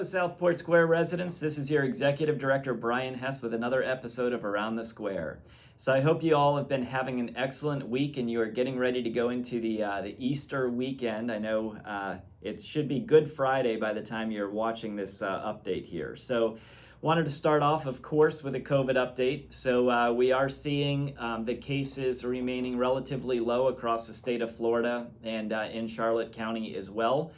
Southport Square residents. This is your Executive Director, Brian Hess, with another episode of Around the Square. So I hope you all have been having an excellent week and you are getting ready to go into the Easter weekend. I know it should be Good Friday by the time you're watching this update here. So wanted to start off, of course, with a COVID update. So we are seeing the cases remaining relatively low across the state of Florida and in Charlotte County as well.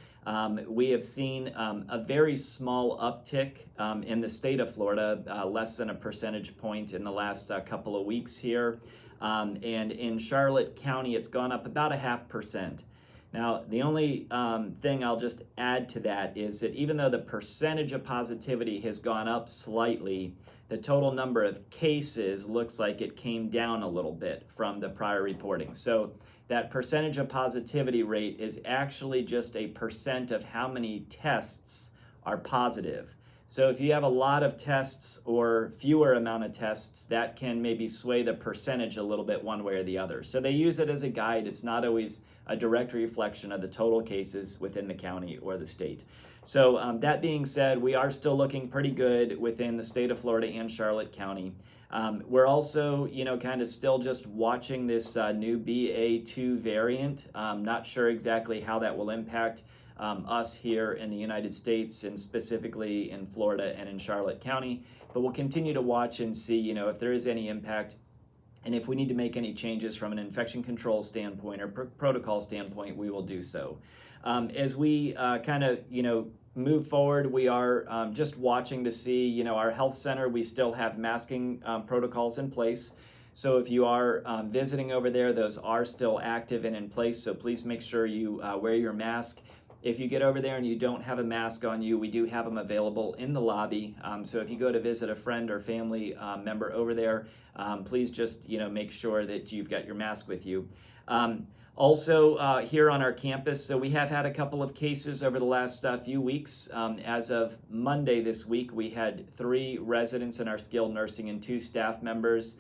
We have seen a very small uptick in the state of Florida, less than a percentage point in the last couple of weeks here. And in Charlotte County, it's gone up about 0.5%. Now, the only thing I'll just add to that is that even though the percentage of positivity has gone up slightly, the total number of cases looks like it came down a little bit from the prior reporting. So that percentage of positivity rate is actually just a percent of how many tests are positive. So if you have a lot of tests or fewer amount of tests, that can maybe sway the percentage a little bit one way or the other. So they use it as a guide. It's not always a direct reflection of the total cases within the county or the state. So that being said, we are still looking pretty good within the state of Florida and Charlotte County. We're also, kind of still just watching this new BA2 variant. Not sure exactly how that will impact us here in the United States and specifically in Florida and in Charlotte County, but we'll continue to watch and see, if there is any impact and if we need to make any changes from an infection control standpoint or protocol standpoint, we will do so. As we move forward, we are just watching to see, our health center, we still have masking protocols in place. So if you are visiting over there, those are still active and in place. So please make sure you wear your mask. If you get over there and you don't have a mask on you, we do have them available in the lobby. So if you go to visit a friend or family member over there, please just make sure that you've got your mask with you. Also here on our campus, so we have had a couple of cases over the last few weeks. As of Monday this week, we had 3 residents in our skilled nursing and 2 staff members.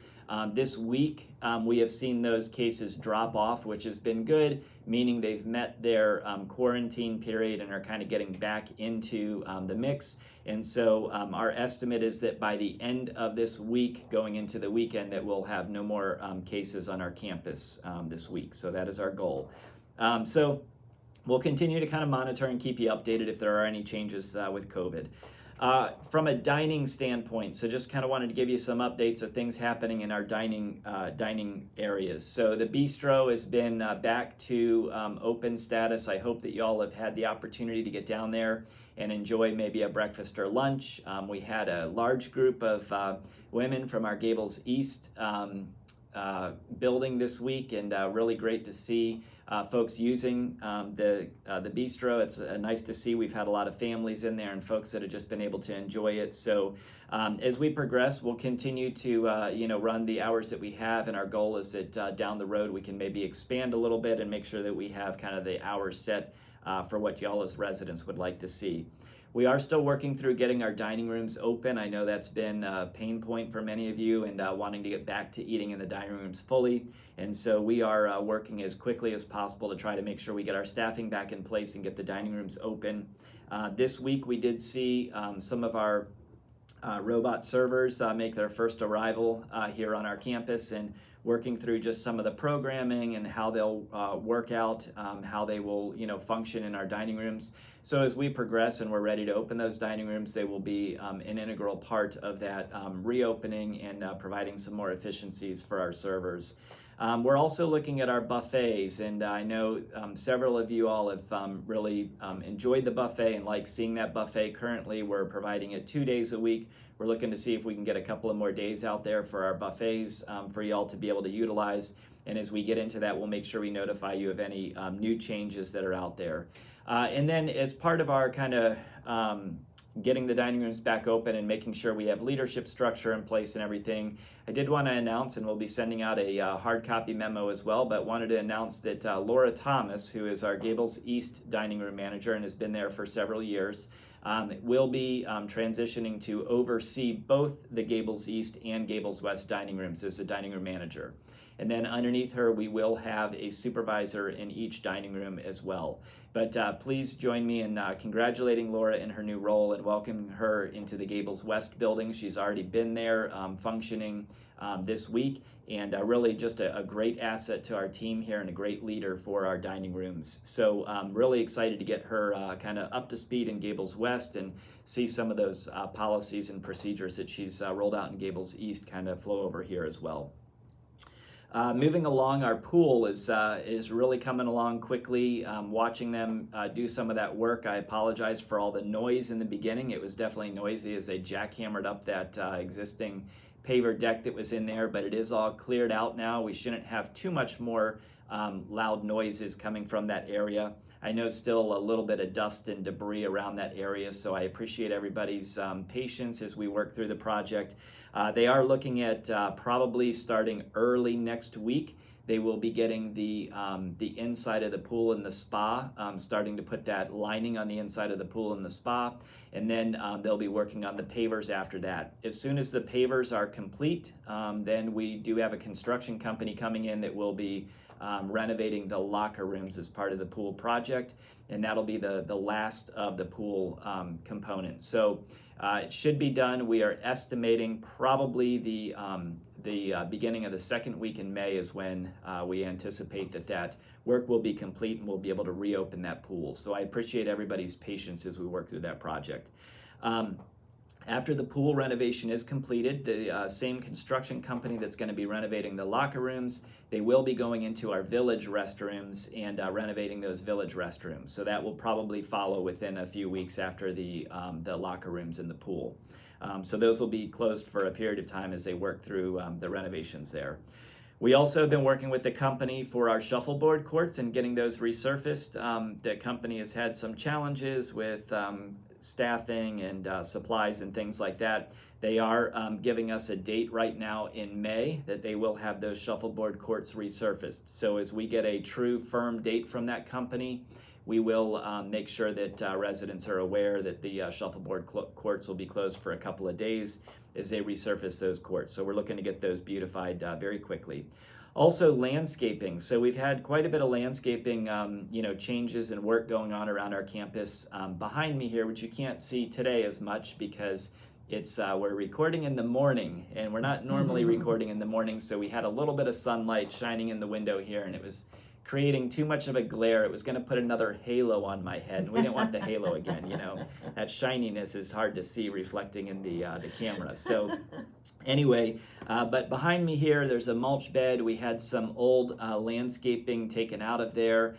This week, we have seen those cases drop off, which has been good, meaning they've met their quarantine period and are kind of getting back into the mix. And so our estimate is that by the end of this week, going into the weekend, that we'll have no more cases on our campus this week. So that is our goal. So we'll continue to kind of monitor and keep you updated if there are any changes with COVID. From a dining standpoint, so just kind of wanted to give you some updates of things happening in our dining areas. So the bistro has been back to open status. I hope that you all have had the opportunity to get down there and enjoy maybe a breakfast or lunch. We had a large group of women from our Gables East building this week, and really great to see folks using the bistro. It's nice to see. We've had a lot of families in there and folks that have just been able to enjoy it. So as we progress, we'll continue to run the hours that we have, and our goal is that down the road we can maybe expand a little bit and make sure that we have kind of the hours set for what y'all as residents would like to see. We are still working through getting our dining rooms open. I know that's been a pain point for many of you, and wanting to get back to eating in the dining rooms fully. And so we are working as quickly as possible to try to make sure we get our staffing back in place and get the dining rooms open. This week we did see some of our robot servers make their first arrival here on our campus, and working through just some of the programming and how they'll work out, how they will function in our dining rooms. So as we progress and we're ready to open those dining rooms, they will be an integral part of that reopening and providing some more efficiencies for our servers. We're also looking at our buffets, and I know several of you all have really enjoyed the buffet and like seeing that buffet. Currently, we're providing it 2 days a week. We're looking to see if we can get a couple of more days out there for our buffets for y'all to be able to utilize. And as we get into that, we'll make sure we notify you of any new changes that are out there. And then as part of our kind of getting the dining rooms back open and making sure we have leadership structure in place and everything, I did want to announce, and we'll be sending out a hard copy memo as well, but wanted to announce that Laura Thomas, who is our Gables East dining room manager and has been there for several years, will be transitioning to oversee both the Gables East and Gables West dining rooms as the dining room manager. And then underneath her, we will have a supervisor in each dining room as well. But please join me in congratulating Laura in her new role and welcoming her into the Gables West building. She's already been there functioning this week, and really just a great asset to our team here and a great leader for our dining rooms. So really excited to get her kind of up to speed in Gables West and see some of those policies and procedures that she's rolled out in Gables East kind of flow over here as well. Moving along, our pool is really coming along quickly. Watching them do some of that work, I apologize for all the noise in the beginning. It was definitely noisy as they jackhammered up that existing paver deck that was in there, but it is all cleared out now. We shouldn't have too much more loud noises coming from that area. I know still a little bit of dust and debris around that area, so I appreciate everybody's patience as we work through the project. They are looking at probably starting early next week. They will be getting the inside of the pool and the spa, starting to put that lining on the inside of the pool and the spa, and then they'll be working on the pavers after that. As soon as the pavers are complete, then we do have a construction company coming in that will be renovating the locker rooms as part of the pool project, and that'll be the last of the pool component. So it should be done. We are estimating probably the beginning of the second week in May is when we anticipate that work will be complete and we'll be able to reopen that pool. So I appreciate everybody's patience as we work through that project. After the pool renovation is completed, the same construction company that's going to be renovating the locker rooms, they will be going into our village restrooms and renovating those village restrooms. So that will probably follow within a few weeks after the locker rooms in the pool. So those will be closed for a period of time as they work through the renovations there. We also have been working with the company for our shuffleboard courts and getting those resurfaced. The company has had some challenges with staffing and supplies and things like that. They are giving us a date right now in May that they will have those shuffleboard courts resurfaced. So as we get a true firm date from that company, we will make sure that residents are aware that the shuffleboard courts will be closed for a couple of days as they resurface those courts. So we're looking to get those beautified very quickly. Also landscaping. So we've had quite a bit of landscaping changes and work going on around our campus. Behind me here, which you can't see today as much because it's we're recording in the morning and we're not normally recording in the morning, so we had a little bit of sunlight shining in the window here and it was creating too much of a glare. It was going to put another halo on my head. We didn't want the halo again. That shininess is hard to see reflecting in the camera. So anyway, but behind me here, there's a mulch bed. We had some old landscaping taken out of there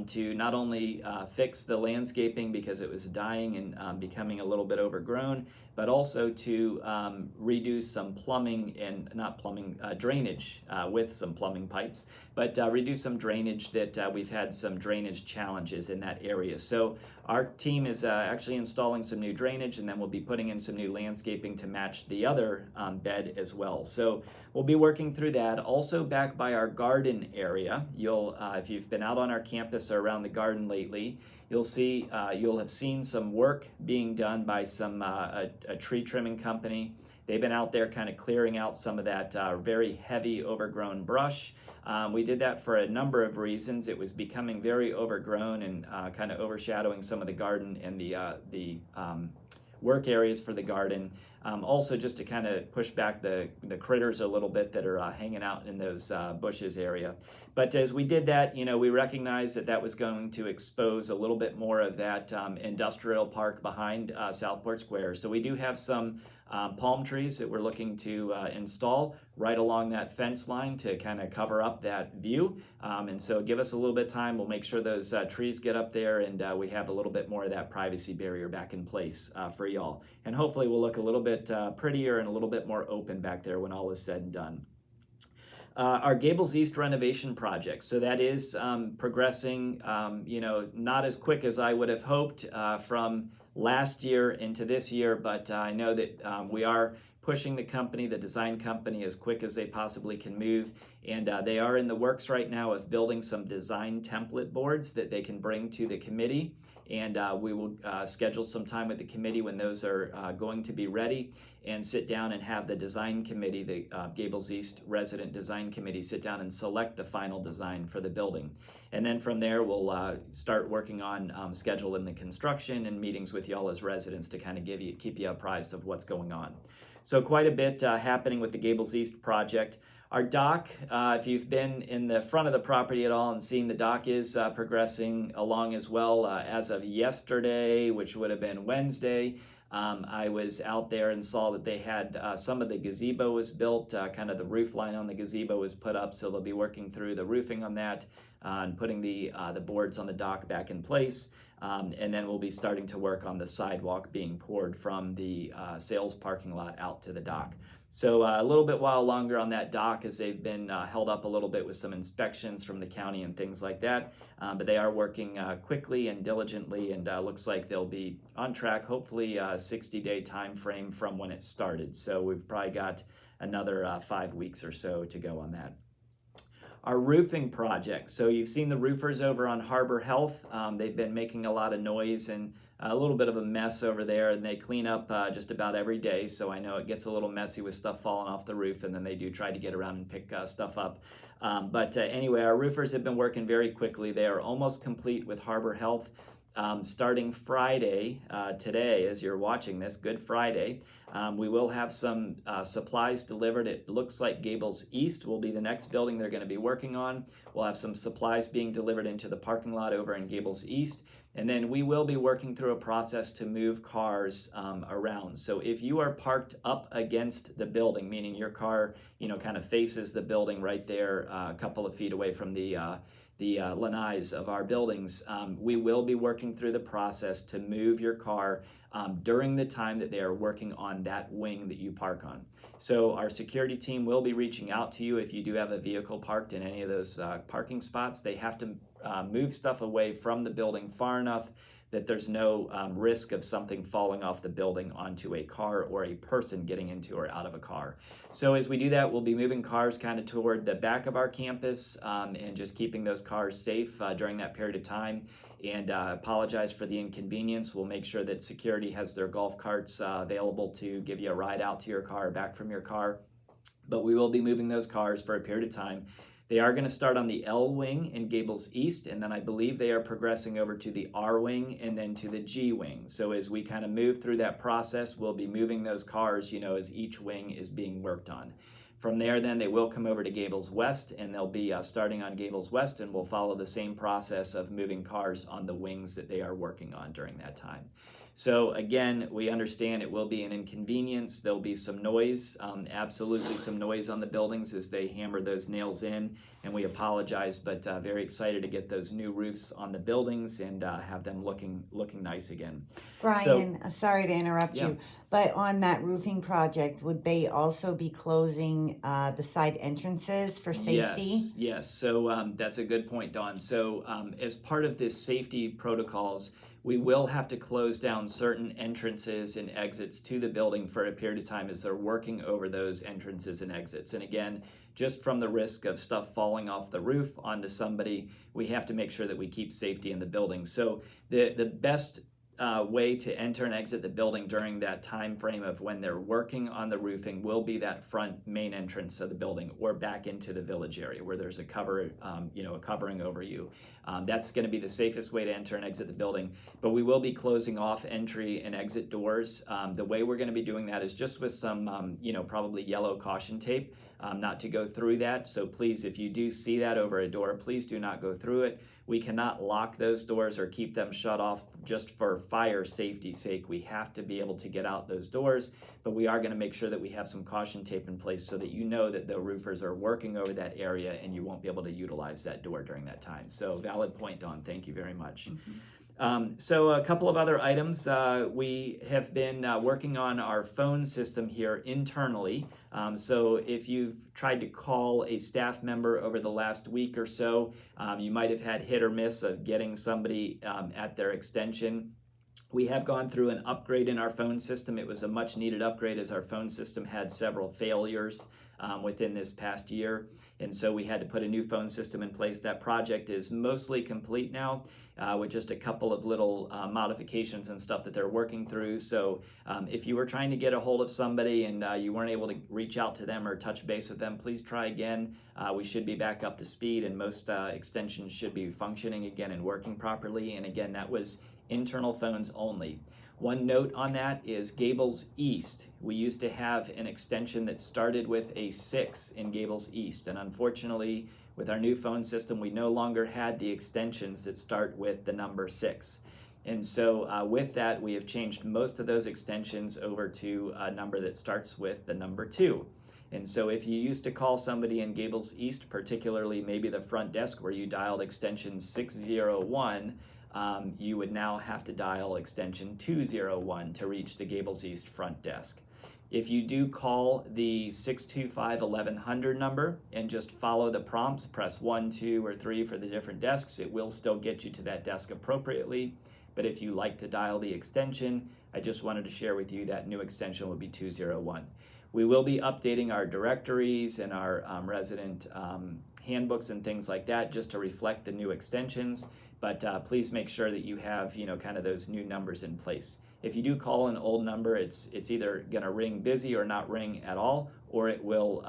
to not only fix the landscaping because it was dying and becoming a little bit overgrown, but also to redo some plumbing and drainage with some plumbing pipes, but redo some drainage that we've had some drainage challenges in that area. So our team is actually installing some new drainage, and then we'll be putting in some new landscaping to match the other bed as well. So we'll be working through that. Also back by our garden area, you'll if you've been out on our campus or around the garden lately, you'll have seen some work being done by some a tree trimming company. They've been out there kind of clearing out some of that very heavy overgrown brush. We did that for a number of reasons. It was becoming very overgrown and kind of overshadowing some of the garden and the work areas for the garden. Also just to kind of push back the critters a little bit that are hanging out in those bushes area. But as we did that, we recognized that was going to expose a little bit more of that industrial park behind Southport Square. So we do have some palm trees that we're looking to install right along that fence line to kind of cover up that view. And so give us a little bit of time. We'll make sure those trees get up there and we have a little bit more of that privacy barrier back in place for y'all. And hopefully we'll look a little bit prettier and a little bit more open back there when all is said and done. Our Gables East renovation project. So that is progressing, not as quick as I would have hoped from last year into this year, but I know that we are pushing the design company, as quick as they possibly can move. And they are in the works right now of building some design template boards that they can bring to the committee. And we will schedule some time with the committee when those are going to be ready, and sit down and have the design committee, the Gables East Resident Design Committee, sit down and select the final design for the building. And then from there, we'll start working on scheduling the construction and meetings with y'all as residents to kind of keep you apprised of what's going on. So quite a bit happening with the Gables East project. Our dock, if you've been in the front of the property at all and seen, the dock is progressing along as well. As of yesterday, which would have been Wednesday, I was out there and saw that they had some of the gazebo was built, kind of the roof line on the gazebo was put up, so they'll be working through the roofing on that and putting the boards on the dock back in place. And then we'll be starting to work on the sidewalk being poured from the sales parking lot out to the dock. So a little bit while longer on that dock, as they've been held up a little bit with some inspections from the county and things like that. But they are working quickly and diligently, and looks like they'll be on track, hopefully a 60-day time frame from when it started. So we've probably got another 5 weeks or so to go on that. Our roofing project. So you've seen the roofers over on Harbor Health. They've been making a lot of noise and a little bit of a mess over there, and they clean up just about every day. So I know it gets a little messy with stuff falling off the roof, and then they do try to get around and pick stuff up. But anyway, our roofers have been working very quickly. They are almost complete with Harbor Health. Starting Friday, today, as you're watching this, Good Friday, we will have some supplies delivered. It looks like Gables East will be the next building they're going to be working on. We'll have some supplies being delivered into the parking lot over in Gables East. And then we will be working through a process to move cars around. So if you are parked up against the building, meaning your car, kind of faces the building right there, a couple of feet away from the lanais of our buildings, we will be working through the process to move your car during the time that they are working on that wing that you park on. So our security team will be reaching out to you if you do have a vehicle parked in any of those parking spots. They have to move stuff away from the building far enough that there's no risk of something falling off the building onto a car or a person getting into or out of a car. So as we do that, we'll be moving cars kind of toward the back of our campus and just keeping those cars safe during that period of time. And apologize for the inconvenience. We'll make sure that security has their golf carts available to give you a ride out to your car or back from your car. But we will be moving those cars for a period of time. They are going to start on the L wing in Gables East, and then I believe they are progressing over to the R wing and then to the G wing. So as we kind of move through that process, we'll be moving those cars, as each wing is being worked on. From there, then, they will come over to Gables West, and they'll be starting on Gables West, and we'll follow the same process of moving cars on the wings that they are working on during that time. So again, we understand it will be an inconvenience. There'll be some noise, absolutely some noise on the buildings as they hammer those nails in, and we apologize, but very excited to get those new roofs on the buildings and have them looking nice again. Brian, sorry to interrupt you, but on that roofing project, would they also be closing the side entrances for safety? Yes. So that's a good point, Dawn. So as part of this safety protocols, we will have to close down certain entrances and exits to the building for a period of time as they're working over those entrances and exits. And again, just from the risk of stuff falling off the roof onto somebody, we have to make sure that we keep safety in the building. So the best way to enter and exit the building during that time frame of when they're working on the roofing will be that front main entrance of the building or back into the village area where there's a cover, a covering over you. That's going to be the safest way to enter and exit the building, but we will be closing off entry and exit doors. The way we're going to be doing that is just with some, probably yellow caution tape, not to go through that. So please, if you do see that over a door, please do not go through it. We cannot lock those doors or keep them shut off just for fire safety's sake. We have to be able to get out those doors, but we are going to make sure that we have some caution tape in place so that you know that the roofers are working over that area and you won't be able to utilize that door during that time. So valid point, Dawn. Thank you very much. Mm-hmm. So a couple of other items. We have been working on our phone system here internally. So if you've tried to call a staff member over the last week or so, you might have had hit or miss of getting somebody at their extension. We have gone through an upgrade in our phone system. It was a much needed upgrade as our phone system had several failures within this past year. And so we had to put a new phone system in place. That project is mostly complete now with just a couple of little modifications and stuff that they're working through. So if you were trying to get a hold of somebody and you weren't able to reach out to them or touch base with them, please try again. We should be back up to speed, and most extensions should be functioning again and working properly. And again, that was internal phones only. One note on that is Gables East. We used to have an extension that started with a 6 in Gables East, and unfortunately with our new phone system we no longer had the extensions that start with the number 6. And so with that we have changed most of those extensions over to a number that starts with the number 2. And so if you used to call somebody in Gables East, particularly maybe the front desk where you dialed extension 601, you would now have to dial extension 201 to reach the Gables East front desk. If you do call the 625-1100 number and just follow the prompts, press 1, 2, or 3 for the different desks, it will still get you to that desk appropriately. But if you like to dial the extension, I just wanted to share with you that new extension will be 201. We will be updating our directories and our resident handbooks and things like that just to reflect the new extensions. But please make sure that you have, kind of those new numbers in place. If you do call an old number, it's either going to ring busy or not ring at all, or it will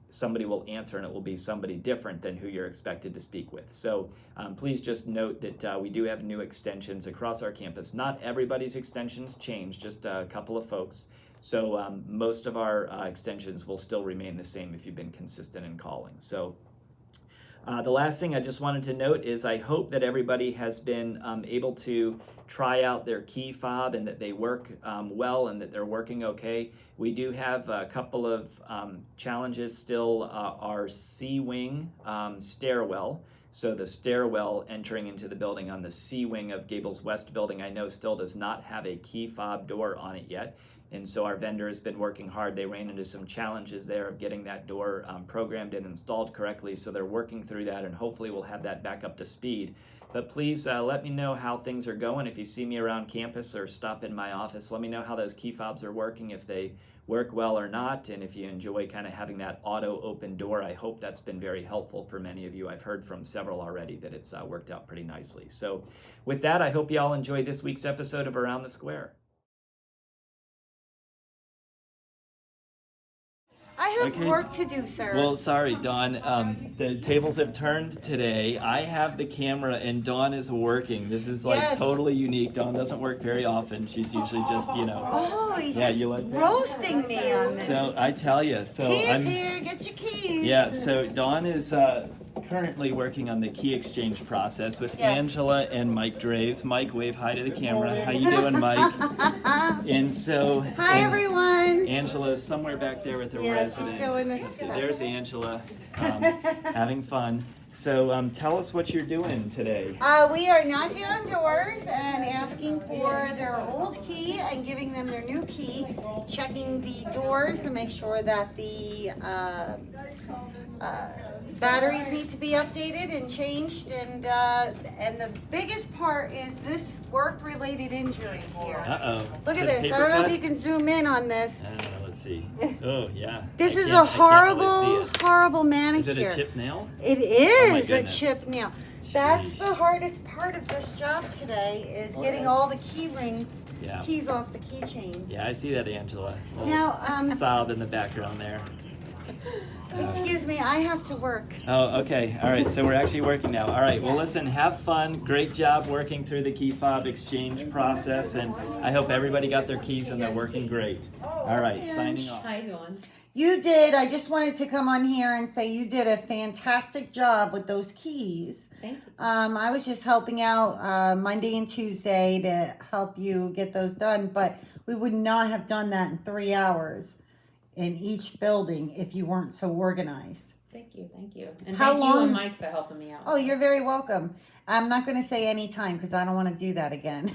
somebody will answer and it will be somebody different than who you're expected to speak with. So please just note that we do have new extensions across our campus. Not everybody's extensions change, just a couple of folks. So most of our extensions will still remain the same if you've been consistent in calling. So. The last thing I just wanted to note is I hope that everybody has been able to try out their key fob and that they work well and that they're working okay. We do have a couple of challenges still. Our C-wing stairwell, so the stairwell entering into the building on the C-wing of Gables West building, I know still does not have a key fob door on it yet. And so our vendor has been working hard. They ran into some challenges there of getting that door programmed and installed correctly. So they're working through that, and hopefully we'll have that back up to speed. But please let me know how things are going. If you see me around campus or stop in my office, let me know how those key fobs are working, if they work well or not, and if you enjoy kind of having that auto open door. I hope that's been very helpful for many of you. I've heard from several already that it's worked out pretty nicely. So with that, I hope you all enjoyed this week's episode of Around the Square. I have work to do, sir. Well, sorry, Dawn. The tables have turned today. I have the camera and Dawn is working. This is totally unique. Dawn doesn't work very often. She's usually just, Oh, he's you like that? roasting me on this. So I tell you. Keys here, get your keys. Yeah, so Dawn is currently working on the key exchange process with Angela and Mike Draves. Mike, wave hi to the camera. How you doing, Mike? And so... Hi, everyone. Angela is somewhere back there with her resident. She's doing it. There's Angela, having fun. So tell us what you're doing today. We are knocking on doors and asking for their old key and giving them their new key, checking the doors to make sure that the batteries need to be updated and changed, and the biggest part is this work-related injury here. Look at this. I don't know if you can zoom in on this. Let's see. Oh, yeah. This is a horrible manicure. Is it a chip nail? It is a chip nail. That's the hardest part of this job today, is getting all the key rings, keys off the keychains. Yeah, I see that, Angela. Now, sob in the background there. Excuse me, I have to work. Oh, okay. All right, so we're actually working now. All right, well, listen, have fun. Great job working through the key fob exchange process, and I hope everybody got their keys and they're working great. All right, signing off. Hi, Dawn. You did. I just wanted to come on here and say you did a fantastic job with those keys. Thank you. I was just helping out Monday and Tuesday to help you get those done, but we would not have done that in 3 hours in each building if you weren't so organized. Thank you. And How thank long? you and Mike for helping me out. Oh, you're very welcome. I'm not going to say any time because I don't want to do that again.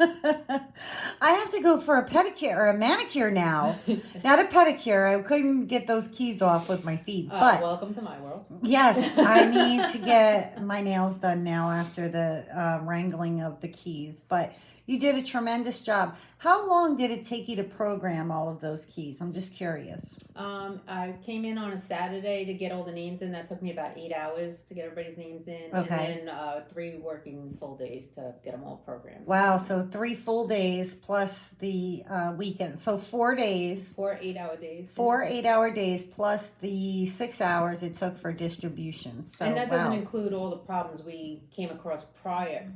I have to go for a pedicure or a manicure now. Not a pedicure. I couldn't get those keys off with my feet. But welcome to my world. yes, I need to get my nails done now after the wrangling of the keys. But you did a tremendous job. How long did it take you to program all of those keys? I'm just curious. I came in on a Saturday to get all the names in. That took me about 8 hours to get everybody's names in. Okay. And then 3 working full days to get them all programmed. Wow, so 3 full days plus the weekend. So 4 days. 4 8-hour days. 4 8-hour days plus the 6 hours it took for distribution. So, and that doesn't wow. include all the problems we came across prior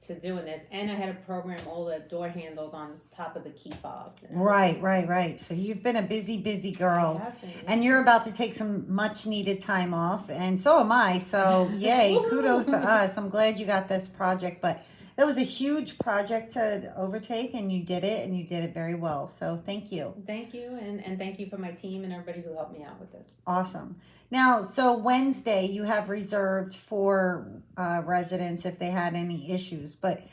to doing this. And I had to program all the door handles on top of the key fobs. And Right. So you've been a busy girl. I have been, yeah. And you're about to take some much needed time off. And so am I. So yay, kudos to us. I'm glad you got this project. But that was a huge project to overtake, and you did it, and you did it very well. So thank you. Thank you, and thank you for my team and everybody who helped me out with this. Awesome. Now, so Wednesday you have reserved for residents if they had any issues. But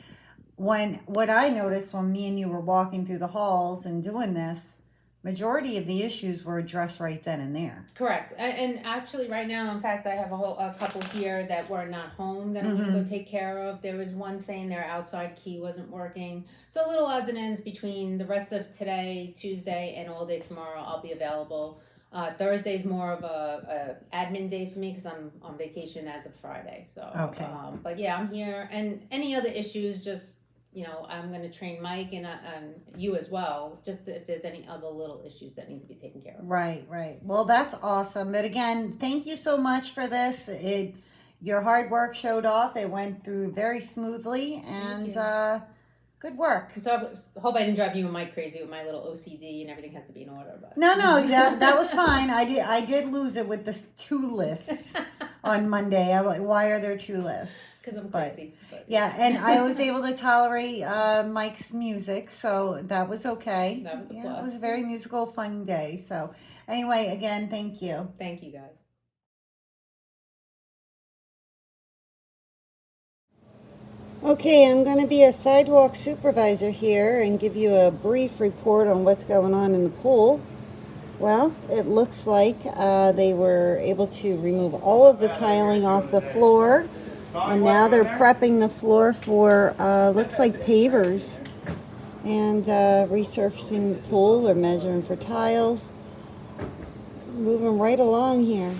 what I noticed when me and you were walking through the halls and doing this, majority of the issues were addressed right then and there. Correct. And actually right now, in fact, I have a couple here that were not home that I'm going to go take care of. There was one saying their outside key wasn't working. So little odds and ends between the rest of today, Tuesday, and all day tomorrow, I'll be available. Thursday's more of a admin day for me because I'm on vacation as of Friday. So, Okay. But yeah, I'm here. And any other issues, just, I'm going to train Mike and you as well, just if there's any other little issues that need to be taken care of. Right. Well, that's awesome. But again, thank you so much for this. Your hard work showed off. It went through very smoothly, and good work. So I hope I didn't drive you and Mike crazy with my little OCD and everything has to be in order. But No, that was fine. I did lose it with the 2 lists on Monday. I'm like, why are there 2 lists? because I'm crazy. But. Yeah, and I was able to tolerate Mike's music, so that was okay. That was a Yeah, plus. it was a very musical, fun day. So anyway, again, thank you. Thank you, guys. Okay, I'm going to be a sidewalk supervisor here and give you a brief report on what's going on in the pool. Well, it looks like they were able to remove all of the tiling off the floor, and now they're prepping the floor for, looks like pavers, and resurfacing the pool or measuring for tiles. Moving right along here.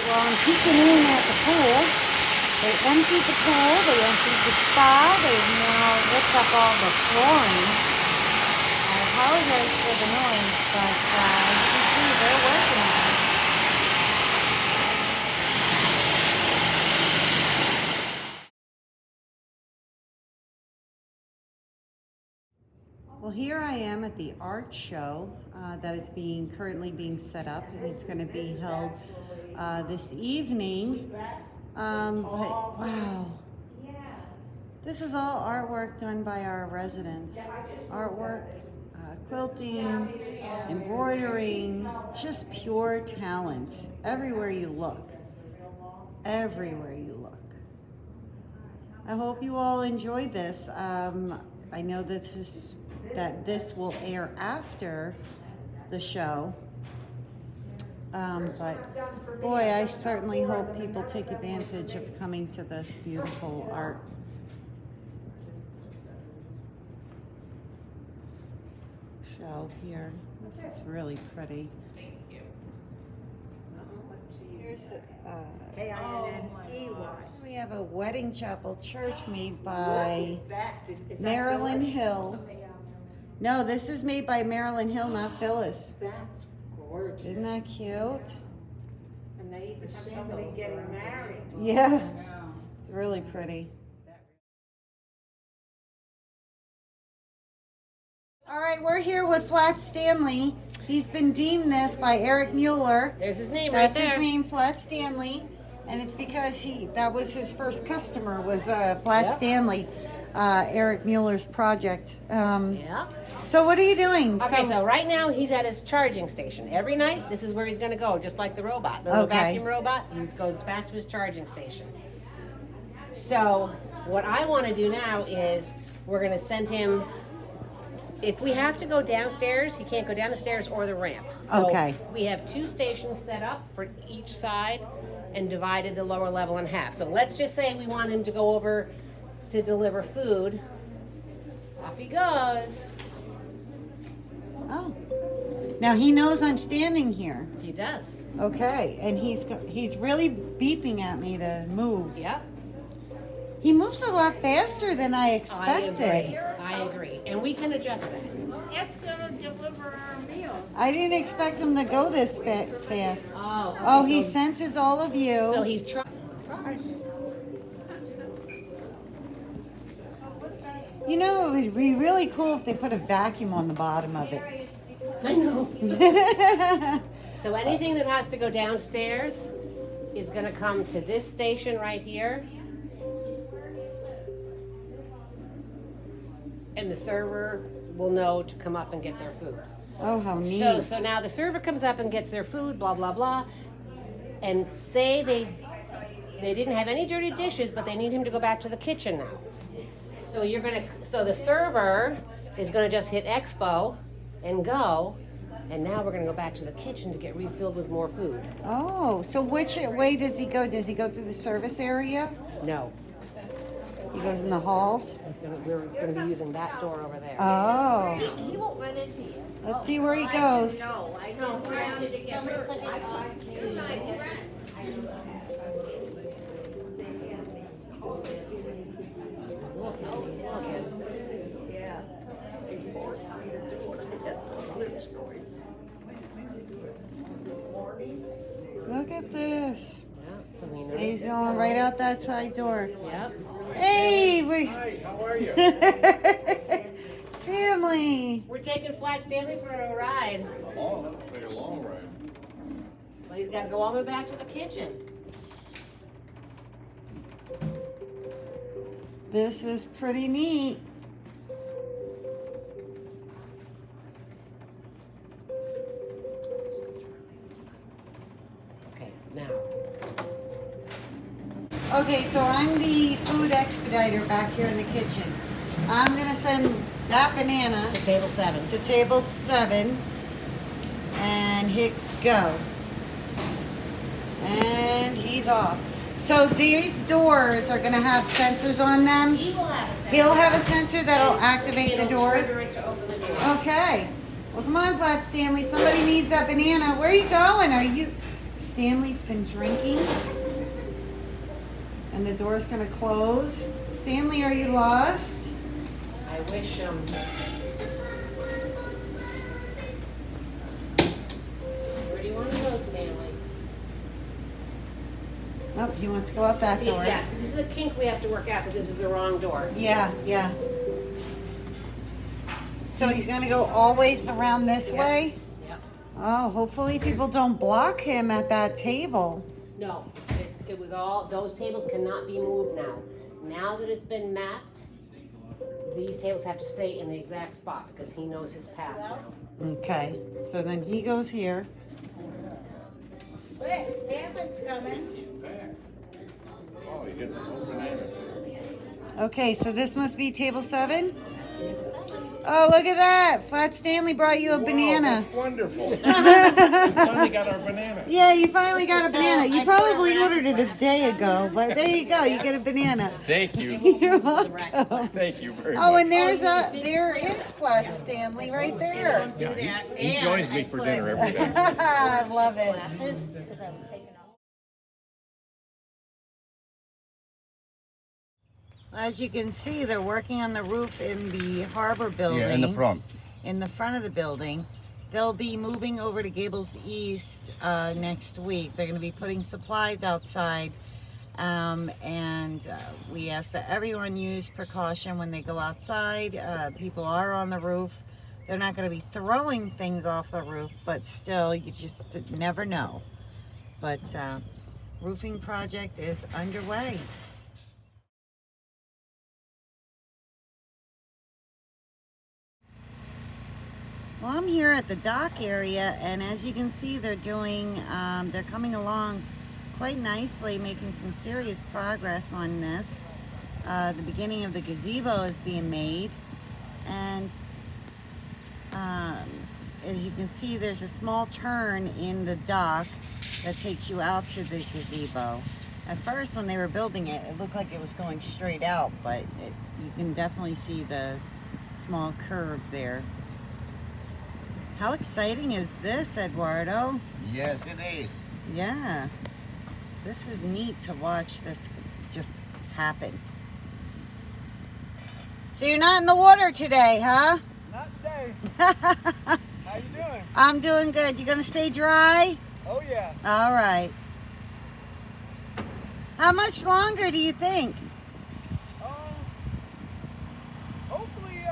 Well, I'm peeking in at the pool. They emptied the pool, they emptied the spa, they've now ripped up all the flooring. I apologize for the noise, but as you can see, they're working on it. Well, here I am at the art show that is currently being set up. It's going to be held this evening. But wow, this is all artwork done by our residents. Artwork, quilting, embroidering, just pure talent. Everywhere you look. Everywhere you look. I hope you all enjoyed this. I know that this will air after the show. But boy, I certainly hope people take advantage of coming to this beautiful art show here. This is really pretty. Thank you. Here's K-I-N-N-E-Y. we have a wedding chapel church made by Is that Marilyn Phyllis? Hill. No, this is made by Marilyn Hill, not Phyllis. That's gorgeous. Isn't that cute? And they even have somebody getting married. Yeah, really pretty. All right, we're here with Flat Stanley. He's been deemed this by Eric Mueller. There's his name right That's there. his name, Flat Stanley, and it's because that was his first customer was Flat Yep. Stanley, Eric Mueller's project. Yeah. So what are you doing? Okay, so right now he's at his charging station. Every night, this is where he's going to go, just like the robot. The little Okay. vacuum robot, he goes back to his charging station. So what I want to do now is we're going to send him. If we have to go downstairs, he can't go down the stairs or the ramp. So Okay. we have 2 stations set up for each side and divided the lower level in half. So let's just say we want him to go over to deliver food. Off he goes. Oh. Now he knows I'm standing here. He does. Okay, and he's really beeping at me to move. Yep. He moves a lot faster than I expected. I agree. And we can adjust that. It's gonna deliver our meal. I didn't expect him to go this fast. Oh. Okay, Oh, he so, senses all of you. so he's trying. You know, it would be really cool if they put a vacuum on the bottom of it. I know. So anything that has to go downstairs is going to come to this station right here. And the server will know to come up and get their food. Oh, how neat. So now the server comes up and gets their food, blah, blah, blah. And say they didn't have any dirty dishes, but they need him to go back to the kitchen now. So so the server is gonna just hit Expo and go, and now we're gonna go back to the kitchen to get refilled with more food. Oh, so which way does he go? Does he go through the service area? No, He goes in the halls? we're gonna be using that door over there. Oh, He won't run into you. let's see where he goes. No, I know. Yeah. They forced me to do it. I had clear stories. This morning. Look at this. Yeah, so we know. He's going right out that side door. Yep. Hey, Hi, how are you? Stanley. We're taking Flat Stanley for a ride. Oh, that'll take a long ride. Well, he's got to go all the way back to the kitchen. This is pretty neat. Okay, now. Okay, so I'm the food expediter back here in the kitchen. I'm gonna send that banana To table 7. to table 7 and hit go. And he's off. So these doors are gonna have sensors on them. He will have a sensor. He'll have a sensor that'll activate the It'll door. trigger it to open the door. Okay. Well, come on, Flat Stanley. Somebody needs that banana. Where are you going? Are you... Stanley's been drinking. And the door's going to close. Stanley, are you lost? I wish Where do you want to go, Stanley? Oh, he wants to go out that See, door. yes, this is a kink we have to work out because this is the wrong door. Yeah, yeah. So he's going to go always around this Yep. way? Yep. Oh, hopefully people don't block him at that table. No, it was all, those tables cannot be moved now. Now that it's been mapped, these tables have to stay in the exact spot because he knows his path now. Okay, so then he goes here. Look, Stanley's coming. Oh, you get the whole banana. Okay, so this must be table 7? That's table 7. Oh, look at that. Flat Stanley brought you a Wow, banana. that's wonderful. We finally got our banana. Yeah, you finally got a banana. You probably ordered it a day ago, but there you go. You get a banana. Thank you. You're welcome. Thank you very Oh, much. and there is Flat Stanley right there. Yeah, he joins me for dinner every day. I love it. As you can see, they're working on the roof in the harbor building. Yeah, in the front. In the front of the building. They'll be moving over to Gables East next week. They're going to be putting supplies outside. We ask that everyone use precaution when they go outside. People are on the roof. They're not going to be throwing things off the roof, but still, you just never know. But roofing project is underway. Well, I'm here at the dock area, and as you can see, they're doing, they're coming along quite nicely, making some serious progress on this. The beginning of the gazebo is being made, and as you can see, there's a small turn in the dock that takes you out to the gazebo. At first, when they were building it, it looked like it was going straight out, but you can definitely see the small curve there. How exciting is this, Eduardo? Yes, it is. Yeah, this is neat to watch this just happen. So you're not in the water today, huh? Not today. How you doing? I'm doing good. You gonna stay dry? Oh yeah. All right. How much longer do you think? Hopefully,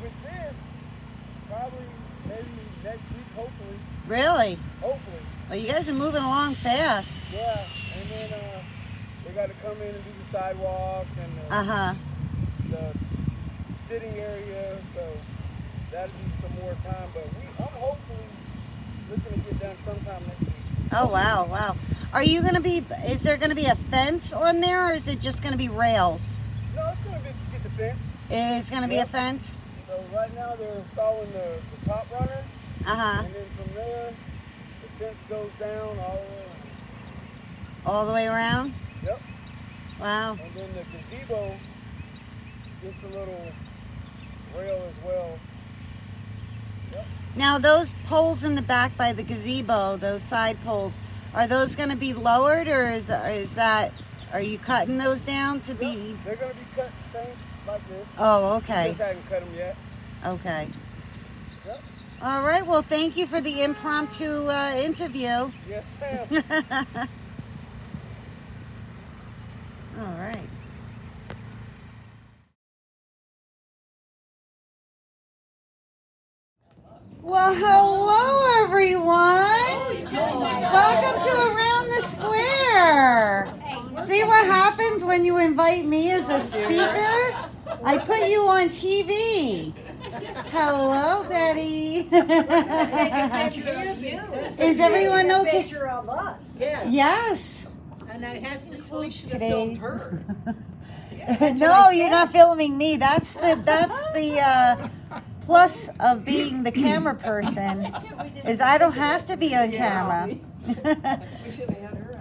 with this, probably maybe next week. Hopefully. Really? Hopefully. Well, you guys are moving along fast. Yeah. And then they got to come in and do the sidewalk and Uh-huh. the sitting area. So that'll be some more time. But I'm hopefully looking to get done sometime next week. Oh, wow, wow. Are you gonna be, is there gonna be a fence on there, or is it just gonna be rails? No, it's gonna get the fence. It is gonna be a Yep. fence? So right now they're installing the top runner. Uh-huh. And then from there, the fence goes down all the way around. All the way around? Yep. Wow. And then the gazebo gets a little rail as well. Yep. Now, those poles in the back by the gazebo, those side poles, are those going to be lowered, or is that, are you cutting those down to be? Yep. They're going to be cut things like this. Oh, okay. Just haven't cut them yet. Okay. Yep. All right. Well, thank you for the impromptu interview. Yes, ma'am. All right. Well, hello, everyone. Welcome to Around the Square. See what happens when you invite me as a speaker? I put you on TV. Hello, Betty. Is everyone okay? Picture of us. Yes. And I have to switch to Today. film her. No, you're not filming me. That's the plus of being the camera person is I don't have to be on camera. We should have had her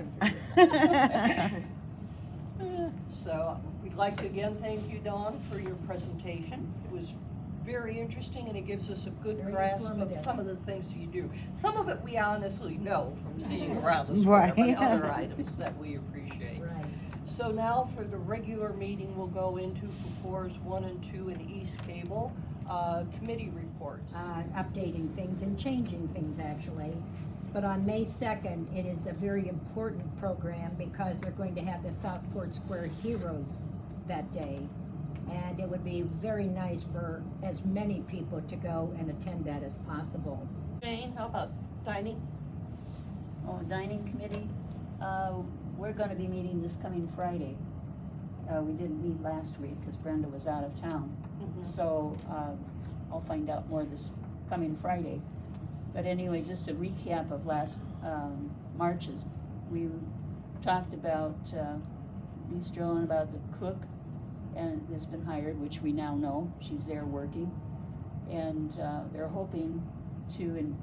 on. So we'd like to again thank you, Dawn, for your presentation. It was very interesting and it gives us a good grasp of some of the things you do. Some of it we honestly know from seeing Around the Square, Right. but other items that we appreciate. Right. So now for the regular meeting, we'll go into for 4s 1 and 2 in East Cable, committee reports. Updating things and changing things actually. But on May 2nd, it is a very important program because they're going to have the Southport Square Heroes that day. And it would be very nice for as many people to go and attend that as possible. Jane, how about dining? Oh, dining committee, we're gonna be meeting this coming Friday. We didn't meet last week because Brenda was out of town. So, I'll find out more this coming Friday. But anyway, just a recap of last, March's. We talked about, East Joan about the cook and has been hired, which we now know, she's there working. And, they're hoping to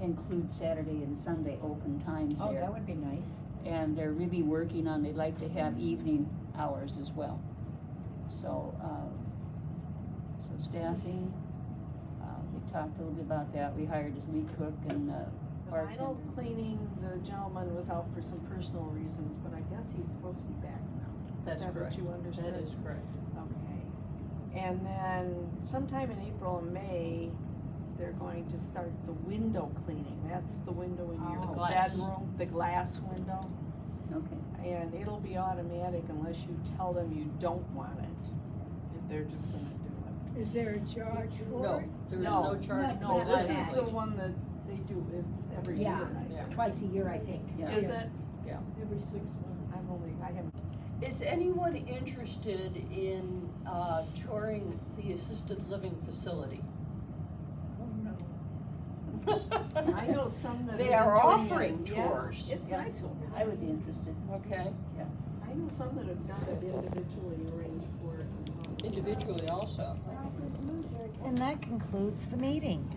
include Saturday and Sunday open times Oh, there. that would be nice. And they're really working on, they'd like to have evening hours as well. So, so staffing, we talked a little bit about that. We hired his lead cook and The bartender. vinyl cleaning, the gentleman was out for some personal reasons, but I guess he's supposed to be back now. That's Is that correct. what you understood? That is correct. Okay. And then sometime in April and May, they're going to start the window cleaning. That's the window in your Oh. Glass. bedroom, the glass window. Okay. And it'll be automatic unless you tell them you don't want it. They're just gonna do Is there a charge for No, it? there is No. no charge. it. No, this is Okay. the one that they do every year, Yeah. I think. Twice a year, I think. Yeah. Is it? Every 6 months. I haven't. Is anyone interested in touring the assisted living facility? Oh, no. I know some that They have are been doing offering it. Yeah, tours. It's Yeah. nice over I there. would be interested. Okay, I know some that have done it individually arranged for it. individually also. And that concludes the meeting.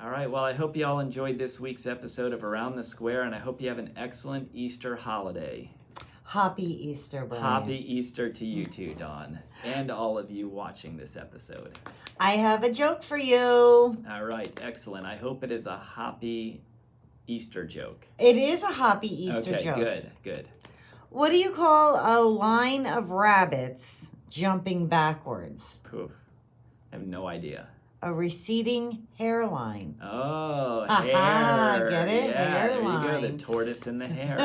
All right, well, I hope you all enjoyed this week's episode of Around the Square, and I hope you have an excellent Easter holiday. Happy Easter, Brian. Happy Easter to you too, Dawn, and all of you watching this episode. I have a joke for you. All right, excellent. I hope it is a happy Easter joke. It is a happy Easter okay, joke. good. What do you call a line of rabbits jumping backwards? Poof. I have no idea. A receding hairline. Oh, Aha, hair. get it? Yeah, there you go. Hairline. The tortoise and the hare.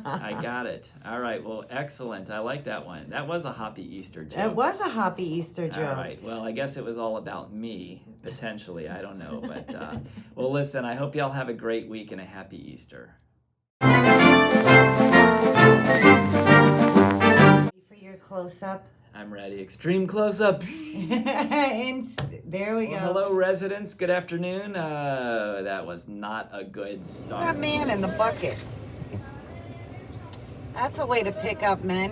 I got it. All right. Well, excellent. I like that one. That was a happy Easter joke. It was a happy Easter joke. All right. Well, I guess it was all about me, potentially. I don't know. But, well, listen, I hope y'all have a great week and a happy Easter. Ready for your close-up? I'm ready. Extreme close-up. And there we go. Well, hello, residents. Good afternoon. That was not a good start. That man in the bucket. That's a way to pick up men.